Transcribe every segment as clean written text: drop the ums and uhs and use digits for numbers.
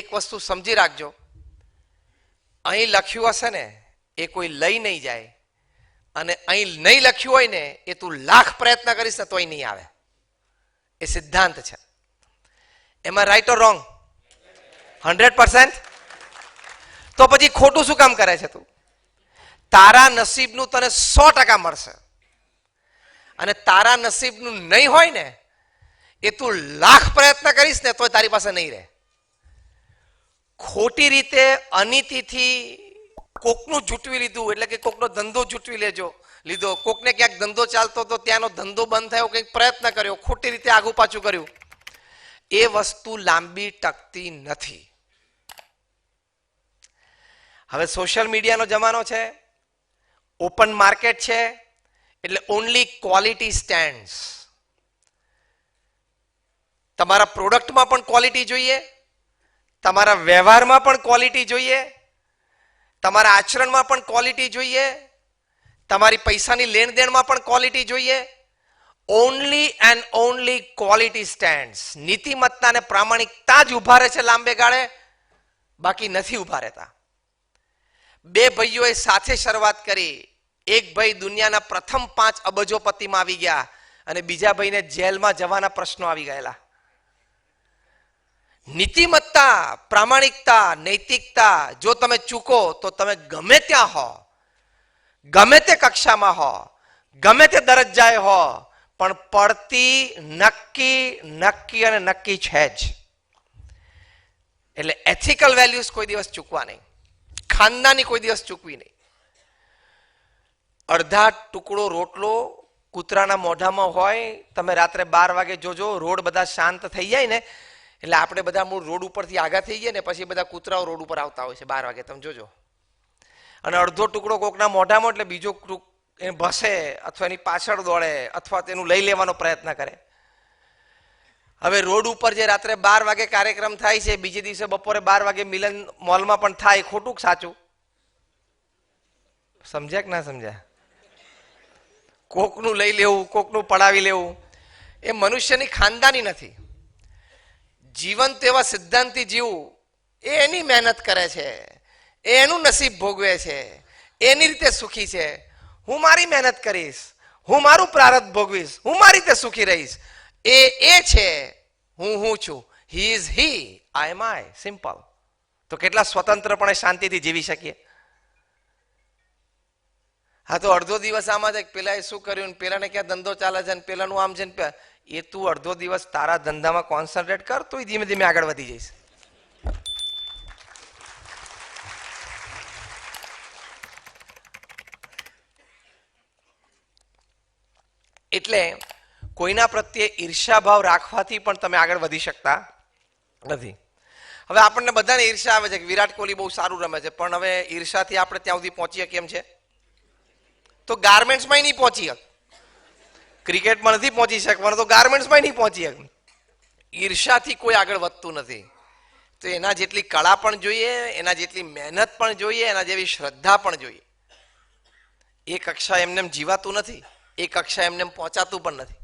એક વસ્તુ સમજી રાખજો, અહીં લખ્યું હશે ને એ કોઈ લઈ નહીં જાય, અને અહીં નહીં લખ્યું હોય ને એ તું લાખ પ્રયત્ન કરીશ ને તોય નહીં આવે. એ સિદ્ધાંત છે. એમાં રાઈટ ઓર રોંગ? 100%. તો પછી ખોટું શું કામ કરે છે તું? તારા નસીબનું તને 100% મળશે, અને તારા નસીબનું નહીં હોય ને એ તું લાખ પ્રયત્ન કરીશ ને તો તારી પાસે નહીં રહે. ખોટી રીતે અનીતિથી કોકનું જૂટવી લીધું, એટલે કે કોકનો ધંધો જૂટવી લીધો, કોકને ક્યાંક ધંધો ચાલતો તો ત્યાંનો ધંધો બંધ થયો, કંઈક પ્રયત્ન કર્યો, ખોટી રીતે આગુ પાછું કર્યું, એ વસ્તુ લાંબી ટકતી નથી. હવે સોશિયલ મીડિયાનો જમાનો છે, ઓપન માર્કેટ છે, એટલે ઓનલી ક્વોલિટી સ્ટેન્ડ્સ. તમારા પ્રોડક્ટમાં પણ ક્વોલિટી જોઈએ, તમારા વ્યવહારમાં પણ ક્વોલિટી જોઈએ, તમારા આચરણમાં પણ ક્વોલિટી જોઈએ, તમારી પૈસાની લેણ દેણમાં પણ ક્વોલિટી જોઈએ. Only and only quality stands. નીતિમત્તા અને પ્રામાણિકતા જ ઉભા રહે છે લાંબે ગાળે, બાકી નથી ઉભા રહેતા. બે ભાઈઓએ સાથે શરૂઆત કરી. એક ભાઈ દુનિયાના પ્રથમ 5 અબજોપતિમાં આવી ગયા, અને બીજા ભાઈને જેલમાં જવાના પ્રશ્નો આવી ગયેલા. નીતિમત્તા, પ્રામાણિકતા, નૈતિકતા જો તમે ચૂકો તો તમે ગમે ત્યાં હો, ગમે તે કક્ષામાં હો, ગમે તે દરજ્જાએ હો, પણ પડતી નક્કી અને નક્કી છે જ. એટલે એથિકલ વેલ્યુઝ કોઈ દિવસ ચૂકવા નહીં, ખાનદાની કોઈ દિવસ ચૂકવી નહીં. અડધા ટુકડો રોટલો કૂતરાના મોઢામાં હોય, તમે રાત્રે 12 વાગે જોજો, રોડ બધા શાંત થઈ જાય ને, એટલે આપણે બધા મૂળ રોડ ઉપરથી આગા થઈ ગયા ને પછી બધા કૂતરાઓ રોડ ઉપર આવતા હોય છે 12 વાગે, તમે જોજો. અને અડધો ટુકડો કોકના મોઢામાં, એટલે બીજો એ ભસે અથવા એની પાછળ દોડે અથવા તેનું લઈ લેવાનો પ્રયત્ન કરે. હવે રોડ ઉપર જે રાત્રે 12 વાગે કાર્યક્રમ થાય છે, બીજે દિવસે બપોરે 12 વાગે મિલન મોલમાં પણ થાય, ખોટું સાચું? સમજ્યા કે ના સમજ્યા? કોકનું લઈ લેવું, કોકનું પડાવી લેવું એ મનુષ્યની ખાનદાની નથી. જીવન તો એવા સિદ્ધાંતથી જીવવું, એ એની મહેનત કરે છે, એ એનું નસીબ ભોગવે છે, એની રીતે સુખી છે. હું મારી મહેનત કરીશ, હું મારું પ્રારબ્ધ ભોગવીશ, હું મારી રીતે સુખી રહીશ. એ છે, હું છું. He is he, I am I. Simple. તો કેટલા સ્વતંત્રપણે શાંતિથી જીવી શકીએ? હા, તો અડધો દિવસ આમાં છે, પેલા શું કર્યું, પેલાને ક્યાં ધંધો ચાલે છે, પેલાનું આમ છે ને, એ તું અડધો દિવસ તારા ધંધામાં કોન્સન્ટ્રેટ કર, તો ધીમે ધીમે આગળ વધી જઈશ. એટલે કોઈના પ્રત્યે ઈર્ષ્યાભાવ રાખવાથી પણ તમે આગળ વધી શકતા નથી. હવે આપણને બધાને ઈર્ષ્યા આવે છે કે વિરાટ કોહલી બહુ સારું રમે છે, પણ હવે ઈર્ષ્યાથી આપણે ત્યાં સુધી પહોંચીએ કેમ છે? તો ગાર્મેન્ટ્સમાં નહીં પહોંચી શક, ક્રિકેટમાં નથી પહોંચી શકવાનું, તો ગાર્મેન્ટ્સમાં નહીં પહોંચી શક. ઈર્ષ્યાથી કોઈ આગળ વધતું નથી. તો એના જેટલી કળા પણ જોઈએ, એના જેટલી મહેનત પણ જોઈએ, એના જેવી શ્રદ્ધા પણ જોઈએ. એ કક્ષા એમને જીવાતું નથી, એ કક્ષા એમને પહોંચાતું પણ નથી.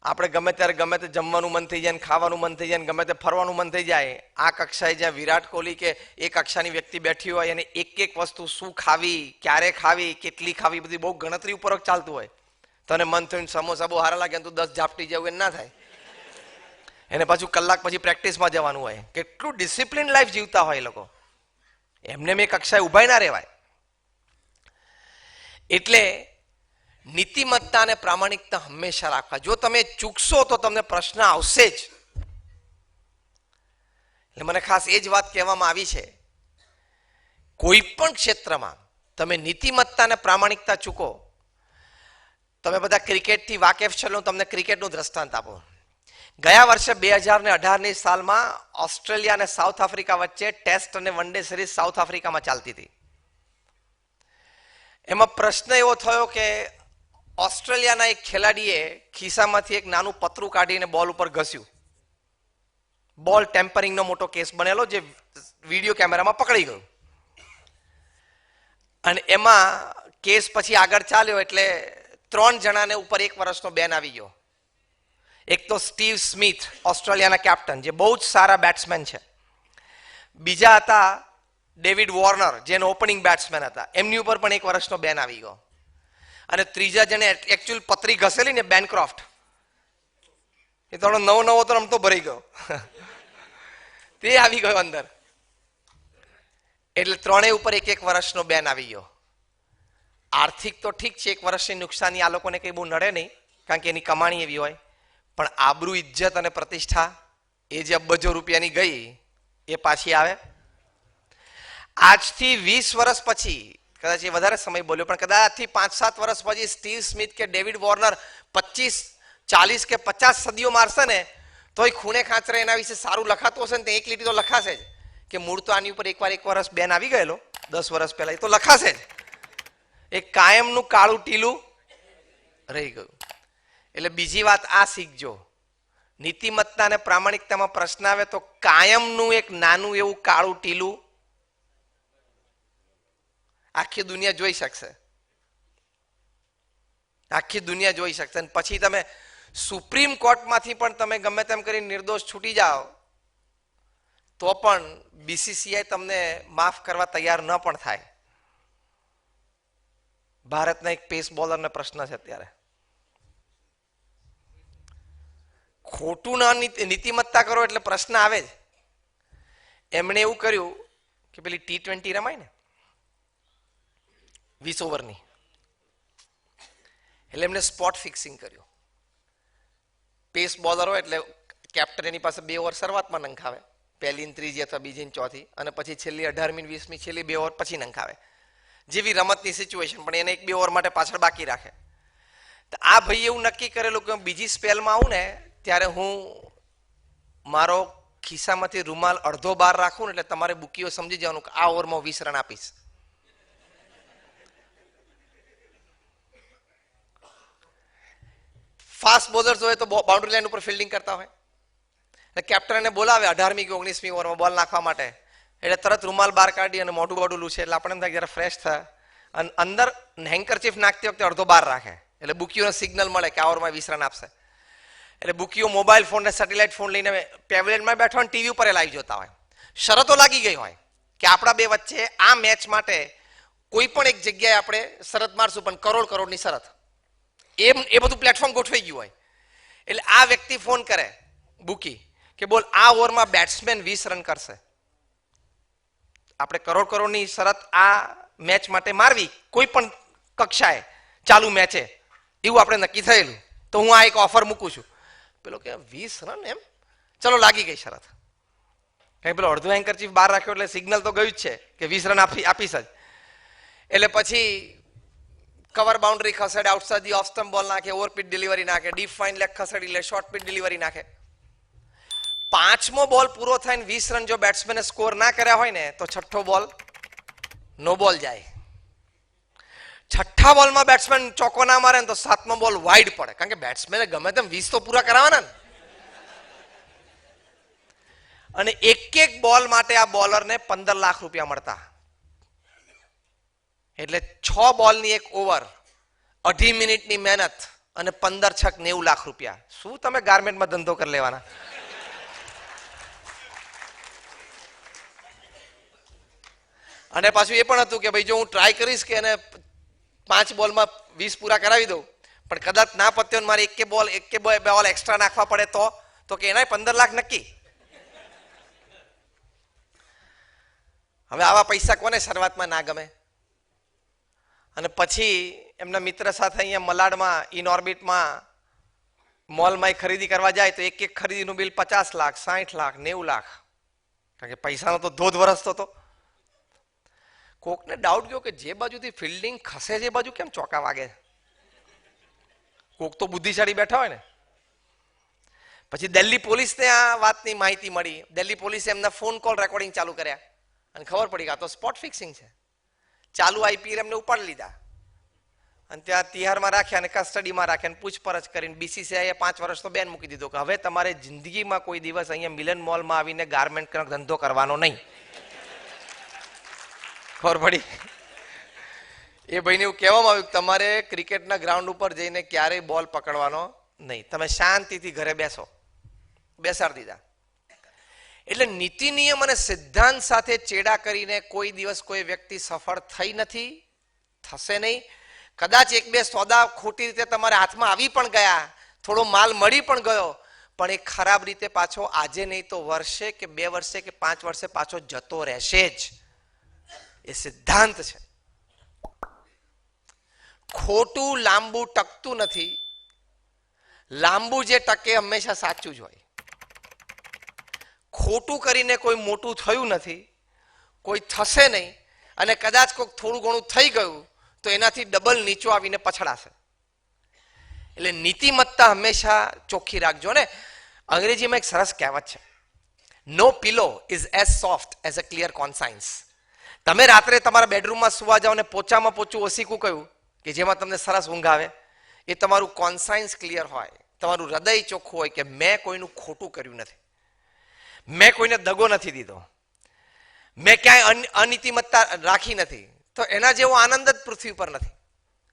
આપણે ગમે ત્યારે ગમે તે જમવાનું મન થઈ જાય, ખાવાનું મન થઈ જાય, ગમે તે ફરવાનું મન થઈ જાય. આ કક્ષાએ જ્યાં વિરાટ કોહલી કે એ કક્ષાની વ્યક્તિ બેઠી હોય, અને એક વસ્તુ શું ખાવી, ક્યારે ખાવી, કેટલી ખાવી, બધી બહુ ગણતરી ઉપર ચાલતું હોય. તને મન થયું સમોસા બહુ સારા લાગે, તું 10 ઝાપટી જવું, એ ના થાય. એને પાછું કલાક પછી પ્રેક્ટિસમાં જવાનું હોય. કેટલું ડિસિપ્લિન લાઈફ જીવતા હોય એ લોકો. એમને મેં કક્ષાએ ઉભા ના રહેવાય. એટલે નીતિમત્તા અને પ્રામાણિકતા હંમેશા રાખવા. જો તમે ચૂકશો તો તમને પ્રશ્ન આવશે જ. એટલે મને ખાસ એ જ વાત કહેવામાં આવી છે, કોઈ પણ ક્ષેત્રમાં તમે નીતિમત્તા અને પ્રામાણિકતા ચૂકો. તમે બધા ક્રિકેટથી વાકેફ છો, હું તમને ક્રિકેટનું દ્રષ્ટાંત આપું. ગયા વર્ષે 2018ની સાલમાં ઓસ્ટ્રેલિયા અને સાઉથ આફ્રિકા વચ્ચે ટેસ્ટ અને વન ડે સિરીઝ સાઉથ આફ્રિકામાં ચાલતી હતી. એમાં પ્રશ્ન એવો થયો કે ઓસ્ટ્રેલિયાના એક ખેલાડીએ ખિસ્સામાંથી એક નાનું પતરું કાઢીને બોલ ઉપર ઘસ્યું. બોલ ટેમ્પરિંગનો મોટો કેસ બનેલો, જે વિડીયો કેમેરામાં પકડી ગયું. અને એમાં કેસ પછી આગળ ચાલ્યો, એટલે 3 જણાને ઉપર 1 વર્ષનો બેન આવી ગયો. એક તો સ્ટીવ સ્મિથ, ઓસ્ટ્રેલિયાના કેપ્ટન, જે બહુ જ સારા બેટ્સમેન છે. બીજા હતા ડેવિડ વોર્નર, જેનો ઓપનિંગ બેટ્સમેન હતા, એમની ઉપર પણ 1 વર્ષનો બેન આવી ગયો. અને ત્રીજા જેને એકચ્યુઅલ પતરી ઘસેલી ને, બેનક્રોફ્ટ, એ તો નવો તો રમતો ભરાઈ ગયો તે આવી ગયો અંદર. એટલે ત્રણેય ઉપર 1 વર્ષનો બેન આવી ગયો. આર્થિક તો ઠીક છે, 1 વર્ષની નુકસાની આ લોકોને કંઈ બહુ નડે નહીં, કારણ કે એની કમાણી એવી હોય. પણ આબરૂ, ઇજ્જત અને પ્રતિષ્ઠા એ જે અબજો રૂપિયાની ગઈ એ પાછી આવે. આજથી 20 વર્ષ પછી, કદાચ એ વધારે સમય બોલ્યો, પણ કદાચથી 5-7 વર્ષ પછી સ્ટીવ સ્મિથ કે ડેવિડ વોર્નર 25, 40 કે 50 સદીઓ મારશે ને, તોય ખૂણે ખાંચરે એના વિશે સારું લખાતું હશે ને, તો 1 લીટી તો લખાશે જ કે મૂળ તો આની ઉપર એકવાર 1 વર્ષ બેન આવી ગયેલો 10 વર્ષ પહેલા, એ તો લખાશે જ. એ કાયમનું કાળું ટીલું રહી ગયું. એટલે બીજી વાત આ શીખજો, નીતિમત્તા અને પ્રામાણિકતામાં પ્રશ્ન આવે તો કાયમનું એક નાનું એવું કાળું ટીલું આખી દુનિયા જોઈ શકશે, આખી દુનિયા જોઈ શકશે. અને પછી તમે સુપ્રીમ કોર્ટમાંથી પણ તમે ગમે તેમ કરી નિર્દોષ છૂટી જાઓ તો પણ બીસીસીઆઈ તમને માફ કરવા તૈયાર ન પણ થાય. ભારતના એક પેસ બોલરને પ્રશ્ન છે અત્યારે, ખોટું ના નીતિમત્તા કરો એટલે પ્રશ્ન આવે જ. એમણે એવું કર્યું કે પેલી T20 રમાય ને 20 ઓવરની, એટલે એમને સ્પોટ ફિક્સિંગ કર્યું. પેસ બોલર હોય એટલે કેપ્ટન એની પાસે 2 ઓવર શરૂઆતમાં નંખાવે, પહેલી ને ત્રીજી અથવા બીજી ને ચોથી, અને પછી છેલ્લી 18મી 20મી છેલ્લી 2 ઓવર પછી નંખાવે, જેવી રમતની સિચ્યુએશન. પણ એને 1-2 ઓવર માટે પાછળ બાકી રાખે. તો આ ભાઈ એવું નક્કી કરેલું કે બીજી સ્પેલમાં આવું ને ત્યારે હું મારો ખિસ્સામાંથી રૂમાલ અડધો બહાર રાખું ને, એટલે તમારે બુકીઓ સમજી જવાનું કે આ ઓવરમાં 20 રન આપીશ. ફાસ્ટ બોલર્સ હોય તો બાઉન્ડ્રી લાઈન ઉપર ફિલ્ડિંગ કરતા હોય, એટલે કેપ્ટનને બોલાવે 18મી કે 19મી ઓવરમાં બોલ નાખવા માટે, એટલે તરત રૂમાલ બહાર કાઢી અને મોઢું બોડું લૂછે, એટલે આપણે એમ થાય જરા ફ્રેશ થાય. અને અંદર હેન્કરચીફ નાખતી વખતે અડધો બહાર રાખે, એટલે બુકીઓને સિગ્નલ મળે કે આ ઓવરમાં 20 રન આપશે. એટલે બુકીઓ મોબાઈલ ફોન ને સેટેલાઇટ ફોન લઈને પેવેલિયનમાં બેઠા હોય, ટીવી ઉપર લાઈવ જોતા હોય. શરતો લાગી ગઈ હોય કે આપણા બે વચ્ચે આ મેચ માટે કોઈ પણ એક જગ્યાએ આપણે શરત મારશું, પણ કરોડની શરત, એ બધું પ્લેટફોર્મ ગોઠવાઈ ગયું હોય. એટલે આ વ્યક્તિ ફોન કરે બુકી કે બોલ આ ઓવરમાં બેટ્સમેન 20 રન કરશે, આપણે કરોડની શરત આ મેચ માટે મારવી કોઈ પણ કક્ષાએ ચાલુ મેચે, એવું આપણે નક્કી થયેલું. તો હું આ એક ઓફર મૂકું છું. પેલો કે 20 રન એમ, ચલો લાગી ગઈ શરત. કઈ પેલો અડધો હેન્કરચીફ બહાર રાખ્યો એટલે સિગ્નલ તો ગયું જ છે કે 20 રન આપીશ જ. એટલે પછી કવર બાઉન્ડ્રી ખસેડે, આઉટસાઇડ ધી ઓફ સ્ટમ્પ બોલ નાખે, ઓવરપીટ ડિલિવરી નાખે, ડીપ ફાઇન લેગ ખસેડી લે, શોર્ટ પીટ ડિલિવરી નાખે. 5મો બોલ પૂરો થઈને 20 રન જો બેટ્સમેને સ્કોર ના કર્યા હોય ને, તો 6ઠ્ઠો બોલ નો બોલ જાય. 6ઠ્ઠા બોલમાં બેટ્સમેન ચોકો ના મારે ને તો 7મો બોલ વાઇડ પડે, કારણ કે બેટ્સમેને ગમે તેમ 20 તો પૂરા કરાવવાના ને. અને એક બોલ માટે આ બોલરને 15 લાખ રૂપિયા મળતા. એટલે 6 બોલની 1 ઓવર, 2.5 મિનિટની મહેનત અને 15 છક 90 લાખ રૂપિયા. શું તમે ગાર્મેન્ટમાં ધંધો કરી લેવાના? અને પાછું એ પણ હતું કે ભાઈ જો હું ટ્રાય કરીશ કે એને 5 બોલમાં 20 પૂરા કરાવી દઉં, પણ કદાચ ના પત્યો મારે એક બોલ એક્સ્ટ્રા નાખવા પડે તો કે એના 15 લાખ નક્કી. હવે આવા પૈસા કોને શરૂઆતમાં ના ગમે? અને પછી એમના મિત્ર સાથે અહીંયા મલાડમાં ઇનઓર્બિટમાં મોલમાં ખરીદી કરવા જાય તો એક ખરીદીનું બિલ 50 લાખ, 60 લાખ, 90 લાખ, કારણ કે પૈસાનો તો ધોધ વરસતો હતો. કોકને ડાઉટ ગયો કે જે બાજુથી ફિલ્ડિંગ ખસે છે એ બાજુ કેમ ચોકા વાગે? કોક તો બુદ્ધિશાળી બેઠા હોય ને. પછી દિલ્હી પોલીસને આ વાતની માહિતી મળી. દિલ્હી પોલીસે એમના ફોન કોલ રેકોર્ડિંગ ચાલુ કર્યા અને ખબર પડી કે આ તો સ્પોટ ફિક્સિંગ છે. ચાલુ આઈપીએલ એમને ઉપાડી લીધા અને ત્યાં તિહારમાં રાખ્યા અને કસ્ટડીમાં રાખ્યા અને પૂછપરછ કરીને બીસીસીઆઈએ 5 વર્ષનો બેન મૂકી દીધો કે હવે તમારે જિંદગીમાં કોઈ દિવસ અહીંયા મિલન મોલમાં આવીને ગાર્મેન્ટ ધંધો કરવાનો નહીં. ખબર પડી? એ ભાઈને એવું કહેવામાં આવ્યું કે તમારે ક્રિકેટના ગ્રાઉન્ડ ઉપર જઈને ક્યારેય બોલ પકડવાનો નહીં. તમે શાંતિથી ઘરે બેસો, બેસાડી દીધા. એટલે નીતિ નિયમ અને સિદ્ધાંત સાથે ચેડા કરીને કોઈ દિવસ કોઈ વ્યક્તિ સફળ થઈ નથી, થશે નહીં. કદાચ એક બે સોદા ખોટી રીતે તમારા હાથમાં આવી પણ ગયા, થોડો માલ મળી પણ ગયો, પણ એ ખરાબ રીતે પાછો આજે નહીં તો વર્ષે કે 2 વર્ષે કે 5 વર્ષે પાછો જતો રહેશે જ. એ સિદ્ધાંત છે. ખોટું લાંબુ ટકતું નથી, લાંબુ જે ટકે હંમેશા સાચું જ હોય. ખોટું કરીને કોઈ મોટું થયું નથી, કોઈ થશે નહીં, અને કદાચ કોઈક થોડું ઘણું થઈ ગયું તો એનાથી ડબલ નીચો આવીને પછડાશે. એટલે નીતિમત્તા હંમેશા ચોખ્ખી રાખજો ને. અંગ્રેજીમાં એક સરસ કહેવત છે, no pillow is as soft as a clear conscience. તમે રાત્રે તમારા બેડરૂમમાં સુવા જાઓ ને પોચામાં પોચું ઓસીકું કહ્યું કે જેમાં તમને સરસ ઊંઘ આવે, એ તમારું કોન્સાયન્સ ક્લિયર હોય, તમારું હૃદય ચોખ્ખું હોય કે મેં કોઈનું ખોટું કર્યું નથી, મેં કોઈને દગો નથી દીધો, મેં ક્યાંય અનીતિમત્તા રાખી નથી, તો એના જેવો આનંદ જ પૃથ્વી પર નથી.